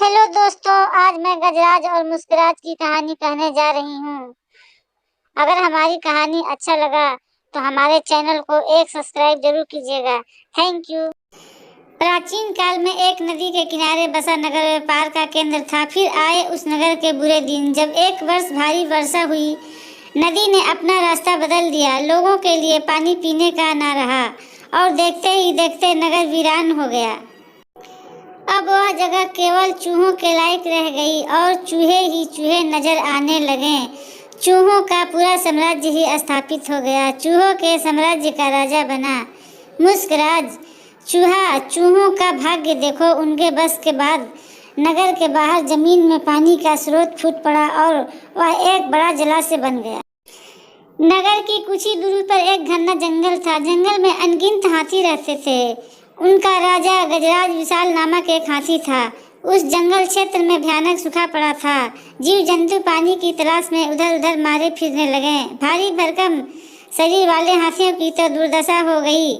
Hello दोस्तों, आज मैं गजराज और मुस्कुराहट की कहानी कहने जा रही हूँ। अगर हमारी कहानी अच्छा लगा तो हमारे चैनल को एक सब्सक्राइब जरूर कीजिएगा। Thank you. प्राचीन काल में एक नदी के किनारे बसा नगर व्यापार का केंद्र था। फिर आए उस नगर के बुरे दिन, जब एक वर्ष भारी वर्षा हुई। नदी ने अपना रास्ता बदल दिया। लोगों के लिए पानी पीने का ना रहा और देखते ही देखते नगर वीरान हो गया। अब वह जगह केवल चूहों के लायक रह गई और चूहे ही चूहे नजर आने लगे। चूहों का पूरा साम्राज्य ही स्थापित हो गया। चूहों के साम्राज्य का राजा बना मुस्कुराहट चूहा। चूहों का भाग्य देखो, उनके बस के बाद नगर के बाहर जमीन में पानी का स्रोत फूट पड़ा और वह एक बड़ा जलाशय बन गया। नगर की कुछ ही दूरी पर एक घना जंगल था। जंगल में अनगिनत हाथी रहते थे। उनका राजा गजराज विशाल नामक एक हाथी था। उस जंगल क्षेत्र में भयानक सूखा पड़ा था। जीव जंतु पानी की तलाश में उधर उधर मारे फिरने लगे। भारी भरकम शरीर वाले हाथियों की तो दुर्दशा हो गई।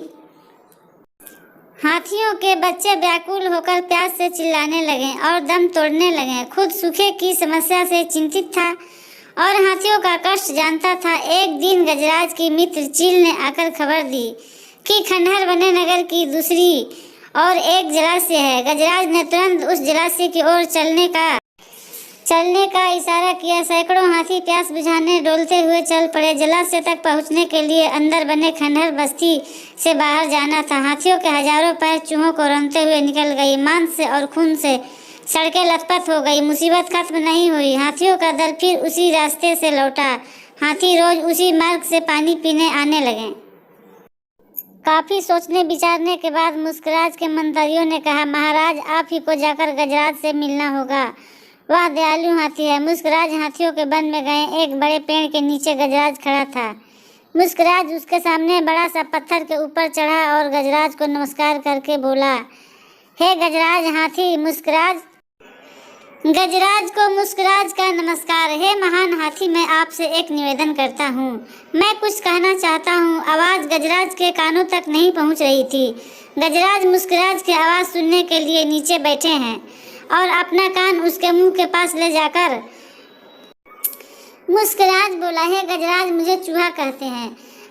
हाथियों के बच्चे व्याकुल होकर प्यास से चिल्लाने लगे और दम तोड़ने लगे। खुद सूखे की समस्या से चिंतित था और हाथियों का कष्ट जानता था। एक दिन गजराज की मित्र चील ने आकर खबर दी कि खंडहर बने नगर की दूसरी और एक जलाशय है। गजराज ने तुरंत उस जलाशय की ओर चलने का इशारा किया। सैकड़ों हाथी प्यास बुझाने डोलते हुए चल पड़े। जलाशय तक पहुंचने के लिए अंदर बने खंडहर बस्ती से बाहर जाना था। हाथियों के हजारों पैर चूहों को रौंदते हुए निकल गई। मांस से और खून से सड़कें लथपथ हो गई। मुसीबत खत्म नहीं हुई। हाथियों का दल फिर उसी रास्ते से लौटा। हाथी रोज उसी मार्ग से पानी पीने आने लगे। काफी सोचने विचारने के बाद मुस्कुराहट के मंत्रियों ने कहा, महाराज, आप ही को जाकर गजराज से मिलना होगा। वह दयालु हाथी है। मुस्कुराहट हाथियों के वन में गए। एक बड़े पेड़ के नीचे गजराज खड़ा था। मुस्कुराहट उसके सामने बड़ा सा पत्थर के ऊपर चढ़ा और गजराज को नमस्कार करके बोला, हे गजराज हाथी। गजराज को मुस्कुराहट का नमस्कार। हे महान हाथी, मैं आपसे एक निवेदन करता हूँ। मैं कुछ कहना चाहता हूँ। आवाज़ गजराज के कानों तक नहीं पहुँच रही थी। गजराज मुस्कुराहट की आवाज़ सुनने के लिए नीचे बैठे हैं और अपना कान उसके मुंह के पास ले जाकर मुस्कुराहट बोला, हे गजराज, मुझे चूहा कहते हैं।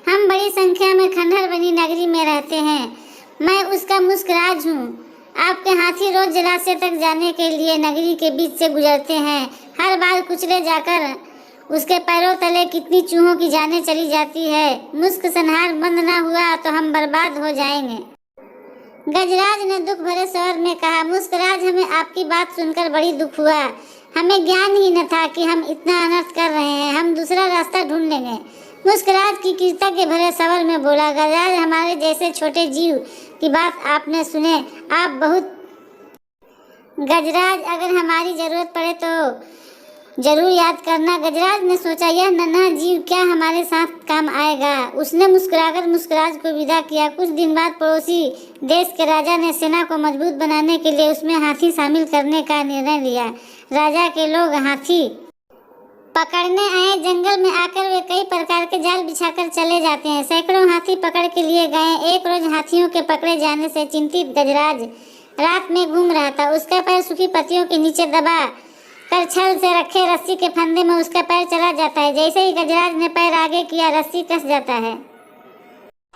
हम बड़ी संख्या में खंडहर बनी नगरी में रहते हैं। मैं उसका मुस्कुराहट हूँ। आपके हाथी रोज जलाशय तक जाने के लिए नगरी के बीच से गुजरते हैं। हर बार कुचले जाकर उसके पैरों तले कितनी चूहों की जानें चली जाती है। मुस्क संहार बंद ना हुआ तो हम बर्बाद हो जाएंगे। गजराज ने दुख भरे स्वर में कहा, मुस्कुराहट, हमें आपकी बात सुनकर बड़ी दुख हुआ। हमें ज्ञान ही न था कि हम इतना अनर्थ कर रहे हैं। हम दूसरा रास्ता ढूंढ लेंगे। मुस्कुराहट की कृतज्ञता के भरे स्वर में बोला, गजराज, हमारे जैसे छोटे जीव की बात आपने सुने। आप बहुत गजराज, अगर हमारी जरूरत पड़े तो जरूर याद करना। गजराज ने सोचा, यह नन्हा जीव क्या हमारे साथ काम आएगा। उसने मुस्कुराकर मुस्कुराहट को विदा किया। कुछ दिन बाद पड़ोसी देश के राजा ने सेना को मजबूत बनाने के लिए उसमें हाथी शामिल करने का निर्णय लिया। राजा के लोग हाथी पकड़ने आए। जंगल में आकर वे कई प्रकार के जाल बिछाकर चले जाते हैं। सैकड़ों हाथी पकड़ के लिए गए। एक रोज हाथियों के पकड़े जाने से चिंतित गजराज रात में घूम रहा था। उसका पैर सूखी पत्तियों के नीचे दबा कर छल से रखे रस्सी के फंदे में उसका पैर चला जाता है। जैसे ही गजराज ने पैर आगे किया, रस्सी कस जाता है।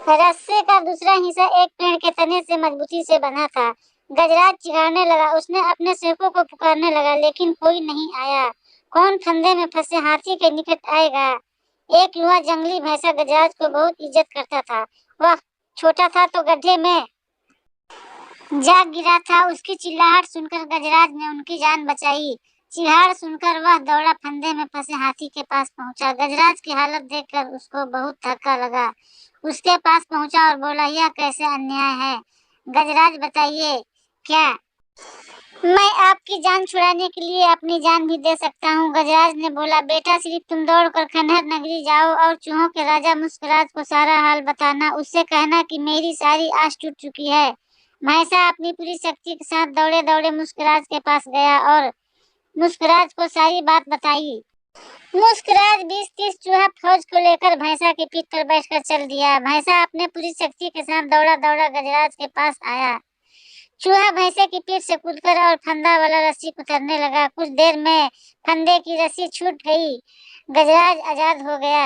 रस्से का दूसरा हिस्सा एक पेड़ के तने से मजबूती से बंधा था। गजराज चिल्लाने लगा। उसने अपने सेवकों को पुकारने लगा, लेकिन कोई नहीं आया। कौन फंदे में फंसे हाथी के निकट आएगा। एक युवा जंगली भैंसा गजराज को बहुत इज्जत करता था। वह छोटा था तो गड्ढे में जा गिरा था। उसकी चिल्लाहट सुनकर गजराज ने उनकी जान बचाई। चिल्लाहट सुनकर वह दौड़ा फंदे में फंसे हाथी के पास पहुंचा। गजराज की हालत देखकर उसको बहुत धक्का लगा। उसके पास पहुंचा और बोला, यह कैसे अन्याय है। गजराज, बताइए क्या मैं आपकी जान छुड़ाने के लिए अपनी जान भी दे सकता हूँ। गजराज ने बोला, बेटा, सिर्फ तुम दौड़कर खंडहर नगरी जाओ और चूहों के राजा मुस्कुराहट को सारा हाल बताना। उससे कहना कि मेरी सारी आस टूट चुकी है। भैंसा अपनी पूरी शक्ति के साथ दौड़े दौड़े मुस्कुराहट के पास गया और मुस्कुराहट को सारी बात बताई। मुस्कुराहट 20-30 चूहा फौज को लेकर भैंसा की पीठ पर बैठकर चल दिया। भैंसा अपने पूरी शक्ति के साथ दौड़ा दौड़ा गजराज के पास आया। चूहा भैंसे की पीठ से कूदकर और फंदा वाला रस्सी कुतरने लगा। कुछ देर में फंदे की रस्सी छूट गई। गजराज आजाद हो गया।